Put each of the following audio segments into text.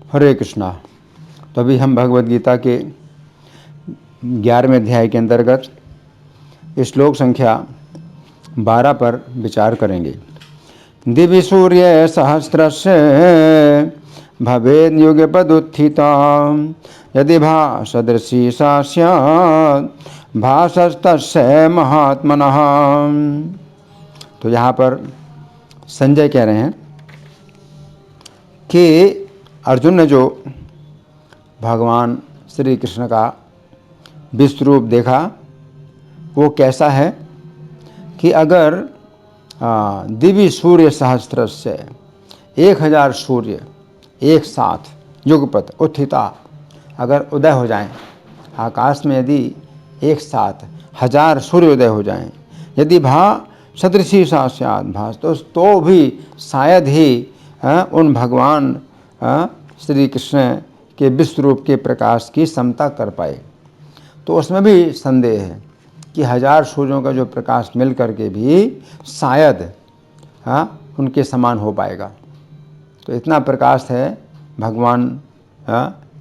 हरे कृष्णा। तो अभी हम भगवद गीता के 11वें अध्याय के अंतर्गत श्लोक संख्या 12 पर विचार करेंगे। दिवि सूर्य सहस्रस्य भवेद् युगपदुत्थिता यदि भासदृशी सा स्यात् भासस्तस्य महात्मनः। तो यहाँ पर संजय कह रहे हैं कि अर्जुन ने जो भगवान श्री कृष्ण का विश्वरूप देखा वो कैसा है कि अगर दिव्य सूर्य सहस्त्र से 1000 सूर्य एक साथ युगपत उत्थिता अगर उदय हो जाएं, आकाश में यदि एक साथ 1000 सूर्य उदय हो जाएं, यदि भा सदृशी सा स्यात् भास तो भी शायद ही उन भगवान श्री कृष्ण के विश्वरूप के प्रकाश की समता कर पाए। तो उसमें भी संदेह है कि 1000 सूर्यों का जो प्रकाश मिल करके भी शायद उनके समान हो पाएगा। तो इतना प्रकाश है भगवान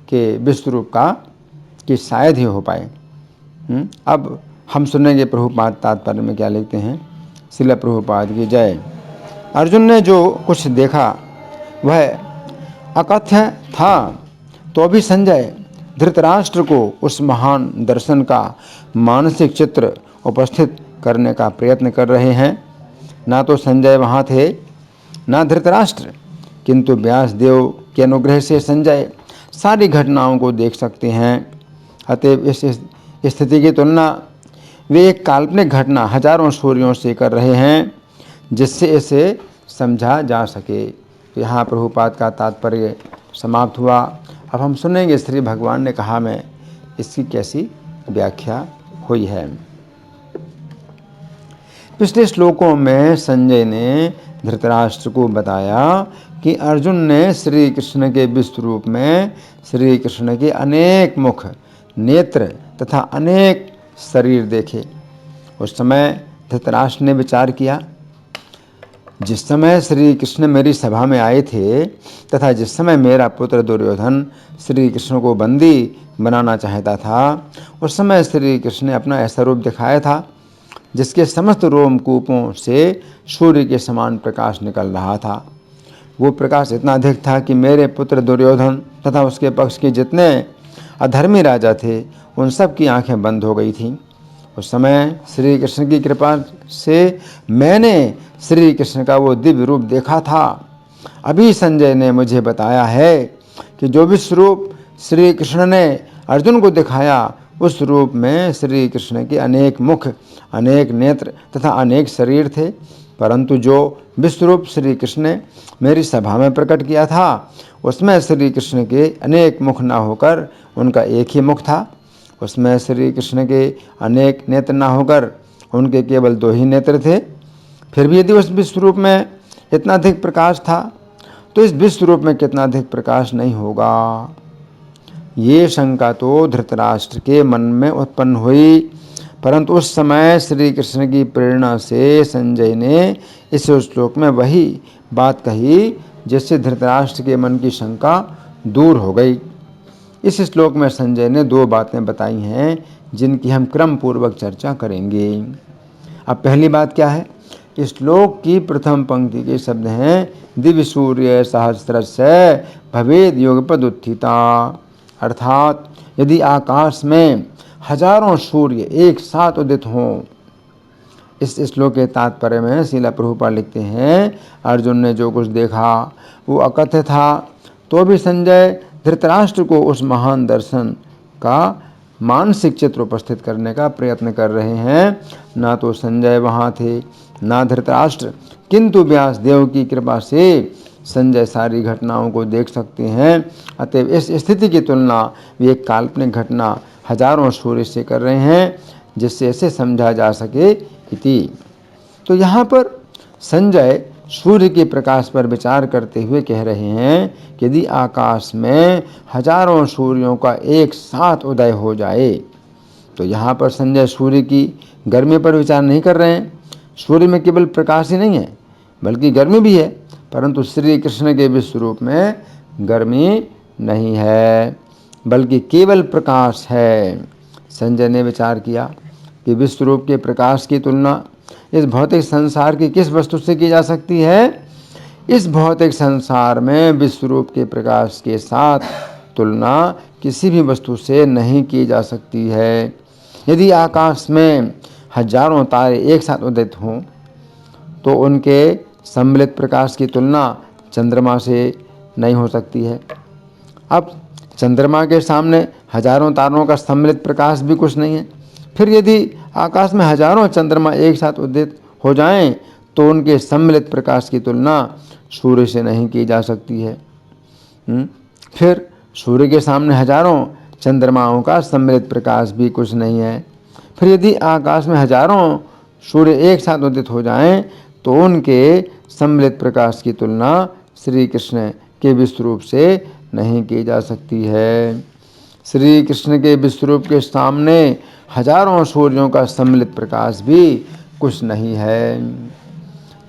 के विश्वरूप का कि शायद ही हो पाए। अब हम सुनेंगे प्रभुपाद तात्पर्य में क्या लिखते हैं। श्रील प्रभुपाद की जय। अर्जुन ने जो कुछ देखा वह अकथ्य था, तो भी संजय धृतराष्ट्र को उस महान दर्शन का मानसिक चित्र उपस्थित करने का प्रयत्न कर रहे हैं। ना तो संजय वहाँ थे ना धृतराष्ट्र, किंतु व्यासदेव के अनुग्रह से संजय सारी घटनाओं को देख सकते हैं। अतएव इस स्थिति की तुलना वे एक काल्पनिक घटना हजारों सूर्यों से कर रहे हैं जिससे इसे समझा जा सके। तो यहाँ प्रभुपाद का तात्पर्य समाप्त हुआ। अब हम सुनेंगे श्री भगवान ने कहा में इसकी कैसी व्याख्या हुई है। पिछले श्लोकों में संजय ने धृतराष्ट्र को बताया कि अर्जुन ने श्री कृष्ण के विश्वरूप में श्री कृष्ण के अनेक मुख, नेत्र तथा अनेक शरीर देखे। उस समय धृतराष्ट्र ने विचार किया, जिस समय श्री कृष्ण मेरी सभा में आए थे तथा जिस समय मेरा पुत्र दुर्योधन श्री कृष्ण को बंदी बनाना चाहता था, उस समय श्री कृष्ण ने अपना ऐसा रूप दिखाया था जिसके समस्त रोमकूपों से सूर्य के समान प्रकाश निकल रहा था। वो प्रकाश इतना अधिक था कि मेरे पुत्र दुर्योधन तथा उसके पक्ष के जितने अधर्मी राजा थे उन सब की आंखें बंद हो गई थीं। उस समय श्री कृष्ण की कृपा से मैंने श्री कृष्ण का वो दिव्य रूप देखा था। अभी संजय ने मुझे बताया है कि जो विश्वरूप श्री कृष्ण ने अर्जुन को दिखाया उस रूप में श्री कृष्ण के अनेक मुख, अनेक नेत्र तथा अनेक शरीर थे, परंतु जो विश्वरूप श्री कृष्ण ने मेरी सभा में प्रकट किया था उसमें श्री कृष्ण के अनेक मुख न होकर उनका एक ही मुख था। उसमें श्री कृष्ण के अनेक नेत्र न होकर उनके केवल 2 ही नेत्र थे। फिर भी यदि उस विश्वरूप में इतना अधिक प्रकाश था तो इस विश्वरूप में कितना अधिक प्रकाश नहीं होगा। ये शंका तो धृतराष्ट्र के मन में उत्पन्न हुई, परंतु उस समय श्री कृष्ण की प्रेरणा से संजय ने इस श्लोक में वही बात कही जिससे धृतराष्ट्र के मन की शंका दूर हो गई। इस श्लोक में संजय ने 2 बातें बताई हैं जिनकी हम क्रम पूर्वक चर्चा करेंगे। अब पहली बात क्या है? इस श्लोक की प्रथम पंक्ति के शब्द हैं दिव्य सूर्य सहस्रस्य भवेद् युगपद उत्थिता, अर्थात यदि आकाश में हजारों सूर्य एक साथ उदित हों। इस श्लोक के तात्पर्य में श्रील प्रभुपाद लिखते हैं, अर्जुन ने जो कुछ देखा वो अकथ्य था, तो भी संजय धृतराष्ट्र को उस महान दर्शन का मानसिक चित्र उपस्थित करने का प्रयत्न कर रहे हैं। ना तो संजय वहाँ थे ना धृतराष्ट्र, किंतु व्यासदेव की कृपा से संजय सारी घटनाओं को देख सकते हैं। अतएव इस स्थिति की तुलना वे एक काल्पनिक घटना हजारों सूर्य से कर रहे हैं जिससे इसे समझा जा सके इति। तो यहाँ पर संजय सूर्य के प्रकाश पर विचार करते हुए कह रहे हैं कि यदि आकाश में हजारों सूर्यों का एक साथ उदय हो जाए, तो यहाँ पर संजय सूर्य की गर्मी पर विचार नहीं कर रहे हैं। सूर्य में केवल प्रकाश ही नहीं है बल्कि गर्मी भी है, परंतु श्री कृष्ण के विश्वरूप में गर्मी नहीं है, बल्कि केवल प्रकाश है। संजय ने विचार किया कि विश्वरूप के प्रकाश की तुलना इस भौतिक संसार की किस वस्तु से की जा सकती है? इस भौतिक संसार में विश्वरूप के प्रकाश के साथ तुलना किसी भी वस्तु से नहीं की जा सकती है। यदि आकाश में हजारों तारे एक साथ उदित हों तो उनके सम्मिलित प्रकाश की तुलना चंद्रमा से नहीं हो सकती है। अब चंद्रमा के सामने हजारों तारों का सम्मिलित प्रकाश भी कुछ नहीं है। फिर यदि आकाश में हजारों चंद्रमा एक साथ उदित हो जाएं तो उनके सम्मिलित प्रकाश की तुलना सूर्य से नहीं की जा सकती है। फिर सूर्य के सामने हजारों चंद्रमाओं का सम्मिलित प्रकाश भी कुछ नहीं है। फिर यदि आकाश में हजारों सूर्य एक साथ उदित हो जाएं तो उनके सम्मिलित प्रकाश की तुलना श्री कृष्ण के विश्वरूप से नहीं की जा सकती है। श्री कृष्ण के विश्वरूप के सामने हजारों सूर्यों का सम्मिलित प्रकाश भी कुछ नहीं है।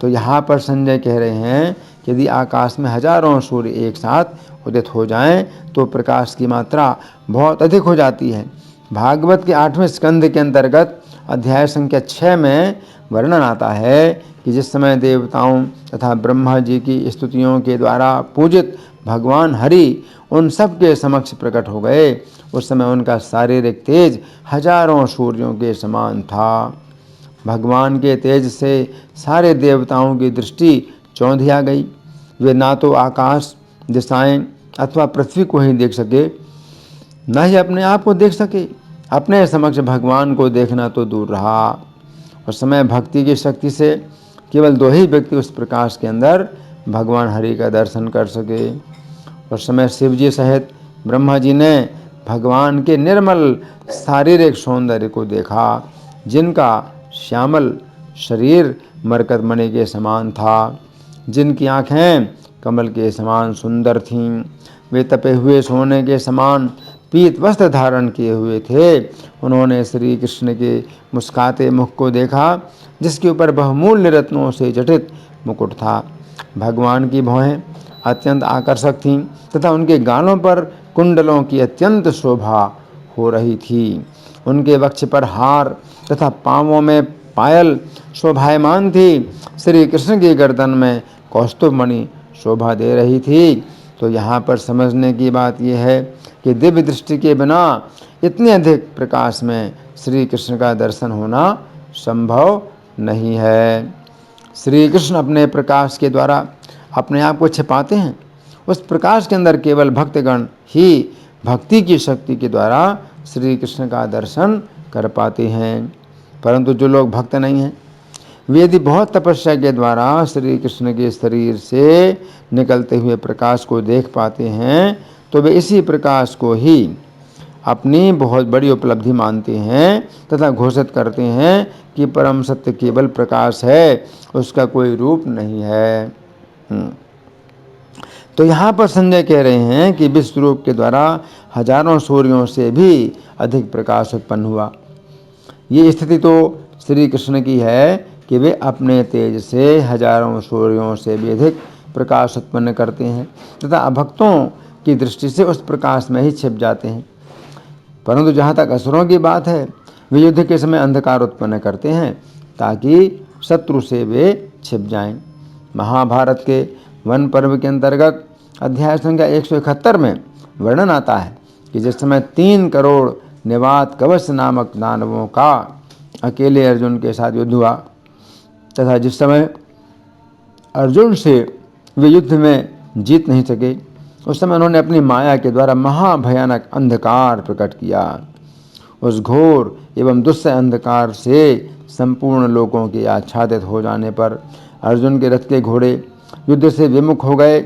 तो यहाँ पर संजय कह रहे हैं कि यदि आकाश में हजारों सूर्य एक साथ उदित हो जाएं तो प्रकाश की मात्रा बहुत अधिक हो जाती है। भागवत के 8वें स्कंद के अंतर्गत अध्याय संख्या 6 में वर्णन आता है कि जिस समय देवताओं तथा ब्रह्मा जी की स्तुतियों के द्वारा पूजित भगवान हरि उन सब के समक्ष प्रकट हो गए, उस समय उनका शारीरिक तेज हजारों सूर्यों के समान था। भगवान के तेज से सारे देवताओं की दृष्टि चौंधिया गई। वे ना तो आकाश, दिशाएं अथवा पृथ्वी को ही देख सके, न ही अपने आप को देख सके। अपने समक्ष भगवान को देखना तो दूर रहा। उस समय भक्ति की शक्ति से केवल 2 ही व्यक्ति उस प्रकाश के अंदर भगवान हरि का दर्शन कर सके। उस समय शिव जी सहित ब्रह्मा जी ने भगवान के निर्मल शारीरिक सौंदर्य को देखा, जिनका श्यामल शरीर मरकत मणि के समान था, जिनकी आँखें कमल के समान सुंदर थीं। वे तपे हुए सोने के समान पीत वस्त्र धारण किए हुए थे। उन्होंने श्री कृष्ण के मुस्काते मुख को देखा, जिसके ऊपर बहुमूल्य रत्नों से जटित मुकुट था। भगवान की भौहें अत्यंत आकर्षक थीं तथा उनके गालों पर कुंडलों की अत्यंत शोभा हो रही थी। उनके वक्ष पर हार तथा पांवों में पायल शोभायमान थी। श्री कृष्ण की गर्दन में कौस्तुभ मणि शोभा दे रही थी। तो यहाँ पर समझने की बात यह है कि दिव्य दृष्टि के बिना इतने अधिक प्रकाश में श्री कृष्ण का दर्शन होना संभव नहीं है। श्री कृष्ण अपने प्रकाश के द्वारा अपने आप को छिपाते हैं। उस प्रकाश के अंदर केवल भक्तगण ही भक्ति की शक्ति के द्वारा श्री कृष्ण का दर्शन कर पाते हैं। परंतु जो लोग भक्त नहीं हैं, वे यदि बहुत तपस्या के द्वारा श्री कृष्ण के शरीर से निकलते हुए प्रकाश को देख पाते हैं तो वे इसी प्रकाश को ही अपनी बहुत बड़ी उपलब्धि मानते हैं तथा घोषित करते हैं कि परम सत्य केवल प्रकाश है, उसका कोई रूप नहीं है। तो यहाँ पर संजय कह रहे हैं कि विश्वरूप के द्वारा हजारों सूर्यों से भी अधिक प्रकाश उत्पन्न हुआ। ये स्थिति तो श्री कृष्ण की है कि वे अपने तेज से हजारों सूर्यों से भी अधिक प्रकाश उत्पन्न करते हैं तथा अभक्तों की दृष्टि से उस प्रकाश में ही छिप जाते हैं। परंतु जहाँ तक असुरों की बात है, वे युद्ध के समय अंधकार उत्पन्न करते हैं ताकि शत्रु से वे छिप जाएं। महाभारत के वन पर्व के अंतर्गत अध्याय संख्या 171 में वर्णन आता है कि जिस समय 3 करोड़ निवात कवच नामक दानवों का अकेले अर्जुन के साथ युद्ध हुआ तथा जिस समय अर्जुन से वे युद्ध में जीत नहीं सके, उस समय उन्होंने अपनी माया के द्वारा महाभयानक अंधकार प्रकट किया। उस घोर एवं दुस्सह अंधकार से संपूर्ण लोगों के आच्छादित हो जाने पर अर्जुन के रथ के घोड़े युद्ध से विमुख हो गए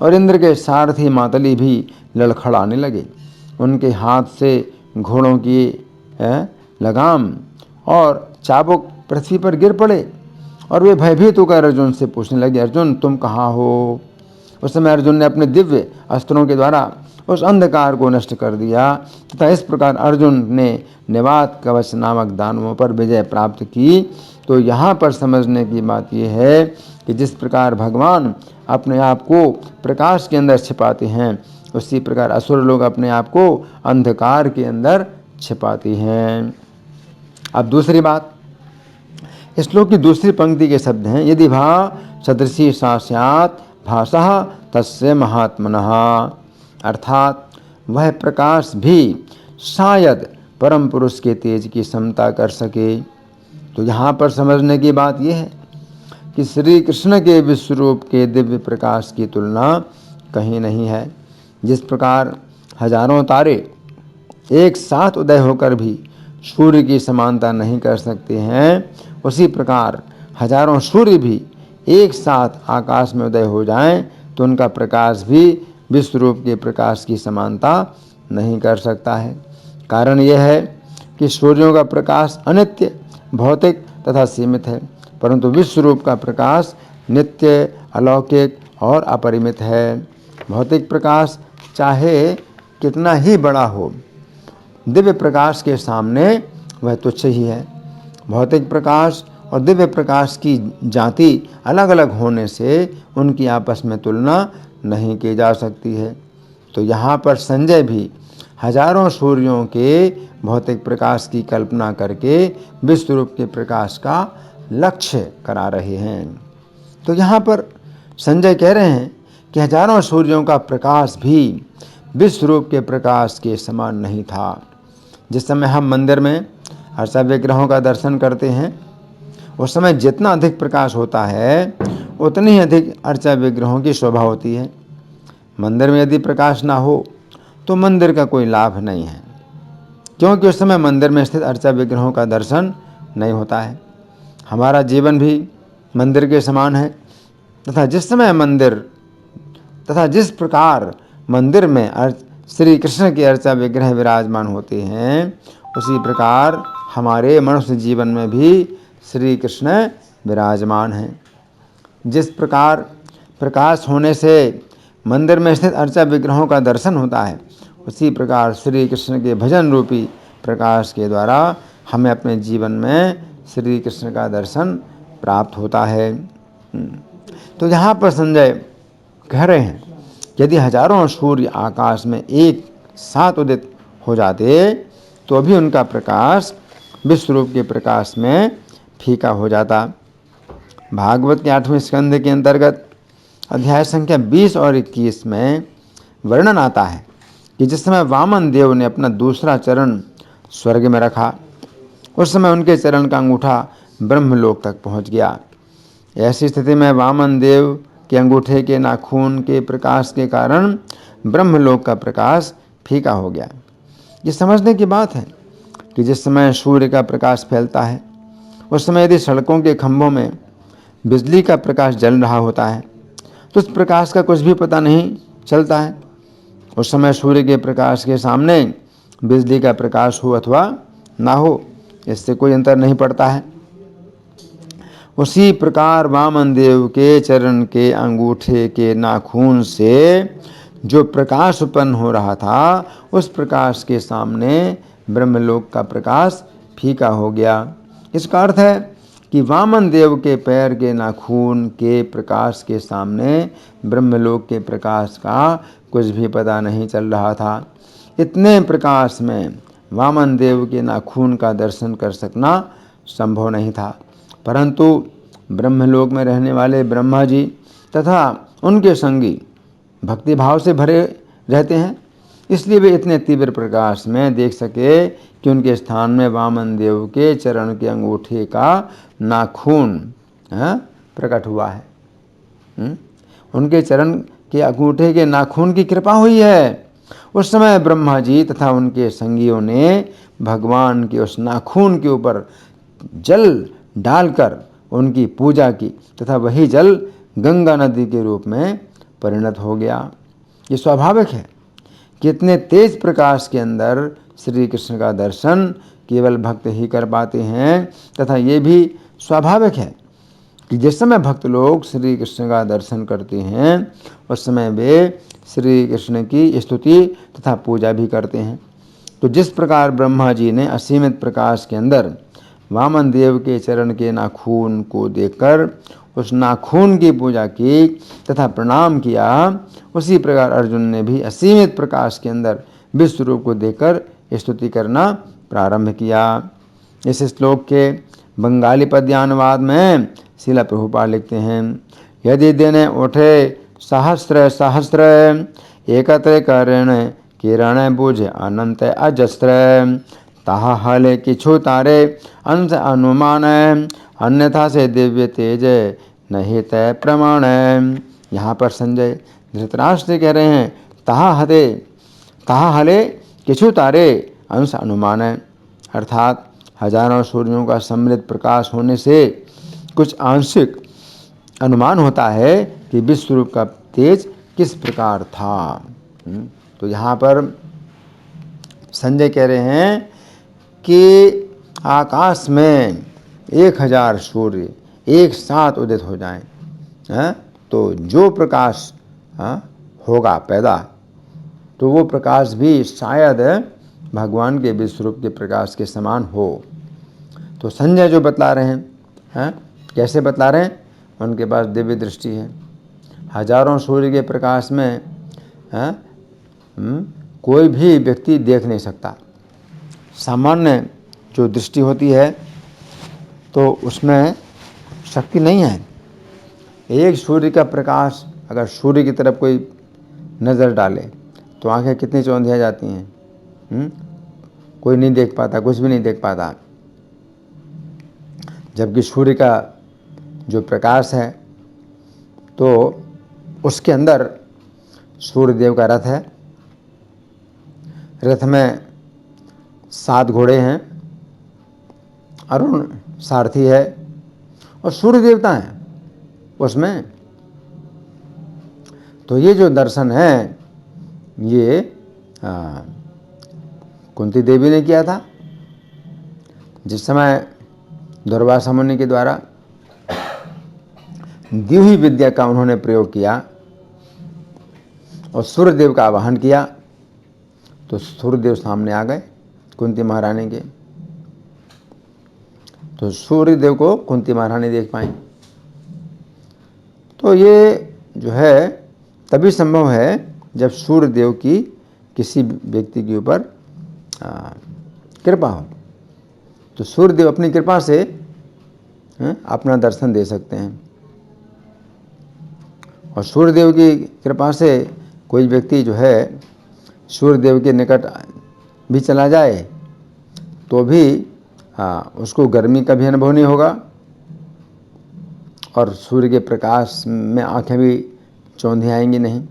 और इंद्र के सारथी मातली भी लड़खड़ाने लगे। उनके हाथ से घोड़ों की लगाम और चाबुक पृथ्वी पर गिर पड़े और वे भयभीत होकर अर्जुन से पूछने लगे, अर्जुन तुम कहाँ हो? उस समय अर्जुन ने अपने दिव्य अस्त्रों के द्वारा उस अंधकार को नष्ट कर दिया तथा इस प्रकार अर्जुन ने निवात कवच नामक दानवों पर विजय प्राप्त की। तो यहाँ पर समझने की बात यह है कि जिस प्रकार भगवान अपने आप को प्रकाश के अंदर छिपाते हैं, उसी प्रकार असुर लोग अपने आप को अंधकार के अंदर छिपाती हैं। अब दूसरी बात, इस श्लोक की दूसरी पंक्ति के शब्द हैं, यदि भा सदृशी सा स्यात् भासः तस्य महात्मनः, अर्थात वह प्रकाश भी शायद परम पुरुष के तेज की समता कर सके। तो यहाँ पर समझने की बात यह है कि श्री कृष्ण के विश्वरूप के दिव्य प्रकाश की तुलना कहीं नहीं है। जिस प्रकार हजारों तारे एक साथ उदय होकर भी सूर्य की समानता नहीं कर सकते हैं, उसी प्रकार हजारों सूर्य भी एक साथ आकाश में उदय हो जाएं तो उनका प्रकाश भी विश्वरूप के प्रकाश की समानता नहीं कर सकता है। कारण यह है कि सूर्यों का प्रकाश अनित्य, भौतिक तथा सीमित है, परंतु विश्वरूप का प्रकाश नित्य, अलौकिक और अपरिमित है। भौतिक प्रकाश चाहे कितना ही बड़ा हो, दिव्य प्रकाश के सामने वह तुच्छ ही है। भौतिक प्रकाश और दिव्य प्रकाश की जाति अलग अलग होने से उनकी आपस में तुलना नहीं की जा सकती है। तो यहाँ पर संजय भी हजारों सूर्यों के भौतिक प्रकाश की कल्पना करके विश्वरूप के प्रकाश का लक्ष्य करा रहे हैं। तो यहाँ पर संजय कह रहे हैं कि हजारों सूर्यों का प्रकाश भी विश्वरूप के प्रकाश के समान नहीं था। जिस समय हम मंदिर में अर्चा विग्रहों का दर्शन करते हैं, उस समय जितना अधिक प्रकाश होता है उतनी ही अधिक अर्चा विग्रहों की शोभा होती है। मंदिर में यदि प्रकाश ना हो तो मंदिर का कोई लाभ नहीं है, क्योंकि उस समय मंदिर में स्थित अर्चा विग्रहों का दर्शन नहीं होता है। हमारा जीवन भी मंदिर के समान है, तथा जिस प्रकार मंदिर में श्री कृष्ण के अर्चा विग्रह विराजमान होते हैं, उसी प्रकार हमारे मनुष्य जीवन में भी श्री कृष्ण विराजमान हैं। जिस प्रकार प्रकाश होने से मंदिर में स्थित अर्चा विग्रहों का दर्शन होता है, उसी प्रकार श्री कृष्ण के भजन रूपी प्रकाश के द्वारा हमें अपने जीवन में श्री कृष्ण का दर्शन प्राप्त होता है। तो यहाँ पर संजय कह रहे हैं, यदि हजारों सूर्य आकाश में एक साथ उदित हो जाते तो भी उनका प्रकाश विश्वरूप के प्रकाश में फीका हो जाता। भागवत के 8वें स्कंद के अंतर्गत अध्याय संख्या 20 और 21 में वर्णन आता है कि जिस समय वामन देव ने अपना दूसरा चरण स्वर्ग में रखा, उस समय उनके चरण का अंगूठा ब्रह्मलोक तक पहुंच गया। ऐसी स्थिति में वामन देव के अंगूठे के नाखून के प्रकाश के कारण ब्रह्मलोक का प्रकाश फीका हो गया। ये समझने की बात है कि जिस समय सूर्य का प्रकाश फैलता है, उस समय यदि सड़कों के खंभों में बिजली का प्रकाश जल रहा होता है तो उस प्रकाश का कुछ भी पता नहीं चलता है। उस समय सूर्य के प्रकाश के सामने बिजली का प्रकाश हो अथवा ना हो, इससे कोई अंतर नहीं पड़ता है। उसी प्रकार वामन देव के चरण के अंगूठे के नाखून से जो प्रकाश उत्पन्न हो रहा था, उस प्रकाश के सामने ब्रह्मलोक का प्रकाश फीका हो गया। इसका अर्थ है कि वामन देव के पैर के नाखून के प्रकाश के सामने ब्रह्मलोक के प्रकाश का कुछ भी पता नहीं चल रहा था। इतने प्रकाश में वामन देव के नाखून का दर्शन कर सकना संभव नहीं था, परंतु ब्रह्मलोक में रहने वाले ब्रह्मा जी तथा उनके संगी भक्ति भाव से भरे रहते हैं, इसलिए वे इतने तीव्र प्रकाश में देख सके कि उनके स्थान में वामन देव के चरण के अंगूठे का नाखून प्रकट हुआ है। उनके चरण के अंगूठे के नाखून की कृपा हुई है। उस समय ब्रह्मा जी तथा उनके संगियों ने भगवान के उस नाखून के ऊपर जल डालकर उनकी पूजा की तथा वही जल गंगा नदी के रूप में परिणत हो गया। ये स्वाभाविक है कि इतने तेज प्रकाश के अंदर श्री कृष्ण का दर्शन केवल भक्त ही कर पाते हैं, तथा ये भी स्वाभाविक है कि जिस समय भक्त लोग श्री कृष्ण का दर्शन करते हैं उस समय वे श्री कृष्ण की स्तुति तथा पूजा भी करते हैं। तो जिस प्रकार ब्रह्मा जी ने असीमित प्रकाश के अंदर वामन देव के चरण के नाखून को देखकर उस नाखून की पूजा की तथा प्रणाम किया। उसी प्रकार अर्जुन ने भी असीमित प्रकाश के अंदर विश्व रूप को देखकर स्तुति करना प्रारंभ किया। इस श्लोक के बंगाली पद्यानुवाद में श्रील प्रभुपाद लिखते हैं, यदि दिन उठे सहस्त्र सहस्त्र एकत्र करण किरण बुझ अनंत अजस्त्र ताहा हले किछु तारे अंश अनुमान अन्यथा से दिव्य तेज नहीं तय प्रमाण। यहाँ पर संजय धृतराष्ट्र कह रहे हैं ताहा हले किछु तारे अंश अनुमान, अर्थात हजारों सूर्यों का सम्मिलित प्रकाश होने से कुछ आंशिक अनुमान होता है कि विश्व रूप का तेज किस प्रकार था। तो यहाँ पर संजय कह रहे हैं कि आकाश में 1000 सूर्य एक साथ उदित हो जाएं, तो जो प्रकाश होगा पैदा, तो वो प्रकाश भी शायद भगवान के विश्वरूप के प्रकाश के समान हो। तो संजय जो बतला रहे हैं, कैसे बतला रहे हैं, उनके पास दिव्य दृष्टि है। हजारों सूर्य के प्रकाश में कोई भी व्यक्ति देख नहीं सकता। सामान्य जो दृष्टि होती है तो उसमें शक्ति नहीं है। एक सूर्य का प्रकाश अगर सूर्य की तरफ कोई नज़र डाले तो आंखें कितनी चौंधिया जाती हैं, कोई नहीं देख पाता, कुछ भी नहीं देख पाता। जबकि सूर्य का जो प्रकाश है तो उसके अंदर सूर्य देव का रथ है, रथ में 7 घोड़े हैं, अरुण सारथी है और सूर्य देवता हैं उसमें। तो ये जो दर्शन है ये कुंती देवी ने किया था जिस समय दुर्वासा मुनि के द्वारा दी हुई विद्या का उन्होंने प्रयोग किया और सूर्यदेव का आवाहन किया, तो सूर्यदेव सामने आ गए कुंती महारानी के। तो सूर्यदेव को कुंती महारानी देख पाई। तो ये जो है तभी संभव है जब सूर्यदेव की किसी व्यक्ति के ऊपर कृपा हो। तो सूर्यदेव अपनी कृपा से अपना दर्शन दे सकते हैं, और सूर्यदेव की कृपा से कोई व्यक्ति जो है सूर्यदेव के निकट भी चला जाए तो भी उसको गर्मी का भी अनुभव नहीं होगा और सूर्य के प्रकाश में आंखें भी चौंधी आएंगी नहीं।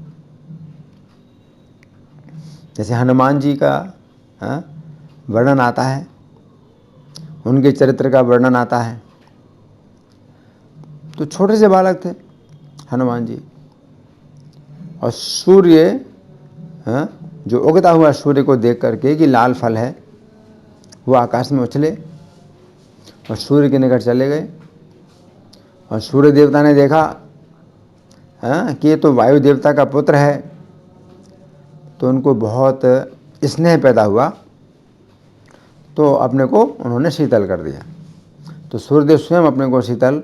जैसे हनुमान जी का वर्णन आता है, उनके चरित्र का वर्णन आता है। तो छोटे से बालक थे हनुमान जी, और सूर्य जो उगता हुआ सूर्य को देख करके कि लाल फल है, वो आकाश में उछले और सूर्य के निकट चले गए। और सूर्य देवता ने देखा कि ये तो वायु देवता का पुत्र है, तो उनको बहुत स्नेह पैदा हुआ, तो अपने को उन्होंने शीतल कर दिया। तो सूर्यदेव स्वयं अपने को शीतल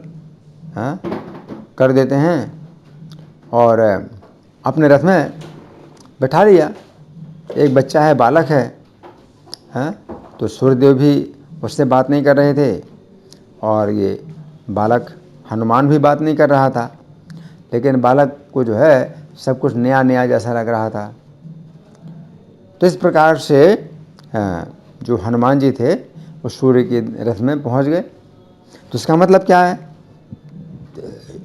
कर देते हैं और अपने रथ में बैठा लिया। एक बच्चा है, बालक है, तो सूर्यदेव भी उससे बात नहीं कर रहे थे और ये बालक हनुमान भी बात नहीं कर रहा था, लेकिन बालक को जो है सब कुछ नया नया जैसा लग रहा था। तो इस प्रकार से जो हनुमान जी थे वो सूर्य के रथ में पहुंच गए। तो इसका मतलब क्या है?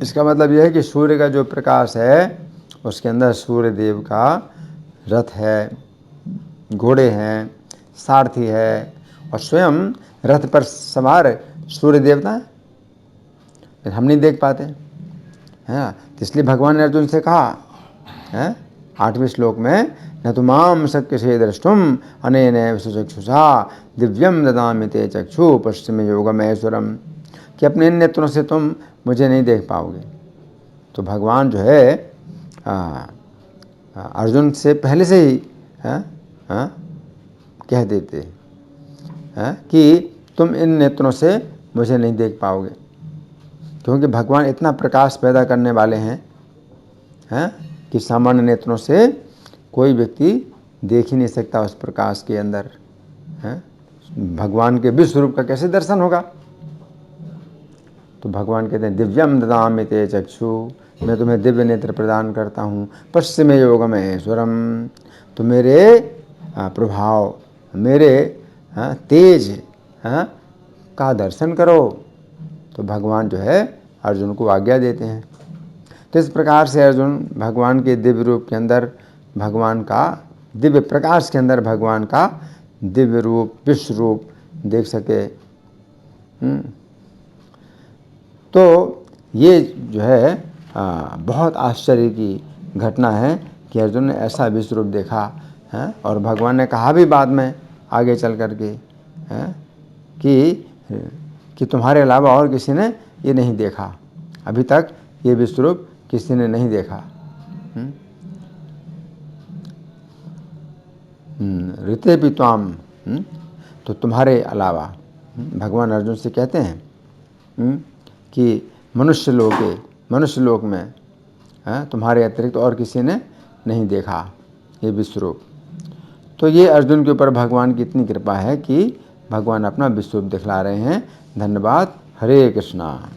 इसका मतलब यह है कि सूर्य का जो प्रकाश है उसके अंदर सूर्य देव का रथ है, घोड़े हैं, सारथी है और स्वयं रथ पर सवार सूर्य देवता है। लेकिन हम नहीं देख पाते हैं। तो इसलिए भगवान ने अर्जुन से कहा 8वें श्लोक में, न तो माम शक्य से द्रष्टुम अनेन सुचक्षुषा दिव्यम ददामि ते चक्षु पश्चिम योगमहेश्वरम, कि अपने इन नेत्रों से तुम मुझे नहीं देख पाओगे। तो भगवान जो है अर्जुन से पहले से ही कह देते हैं कि तुम इन नेत्रों से मुझे नहीं देख पाओगे, क्योंकि भगवान इतना प्रकाश पैदा करने वाले हैं कि सामान्य नेत्रों से कोई व्यक्ति देख ही नहीं सकता उस प्रकाश के अंदर है। भगवान के विश्व रूप का कैसे दर्शन होगा? तो भगवान कहते हैं दिव्यम ददामि ते चक्षु, मैं तुम्हें दिव्य नेत्र प्रदान करता हूँ। पश्चिमे योग महेश्वरम, तो मेरे प्रभाव, मेरे तेज का दर्शन करो। तो भगवान जो है अर्जुन को आज्ञा देते हैं। तो इस प्रकार से अर्जुन भगवान के दिव्य रूप के अंदर, भगवान का दिव्य प्रकाश के अंदर भगवान का दिव्य रूप, विश्व रूप देख सके। तो ये जो है बहुत आश्चर्य की घटना है कि अर्जुन ने ऐसा विश्व रूप देखा है। और भगवान ने कहा भी बाद में आगे चल कर के कि तुम्हारे अलावा और किसी ने ये नहीं देखा, अभी तक ये विश्व रूप किसी ने नहीं देखा। ऋते भी त्वाम, तो तुम्हारे अलावा, भगवान अर्जुन से कहते हैं कि मनुष्य लोक में तुम्हारे अतिरिक्त और किसी ने नहीं देखा ये विश्व रूप। तो ये अर्जुन के ऊपर भगवान की इतनी कृपा है कि भगवान अपना विश्व रूप दिखला रहे हैं। धन्यवाद। हरे कृष्णा।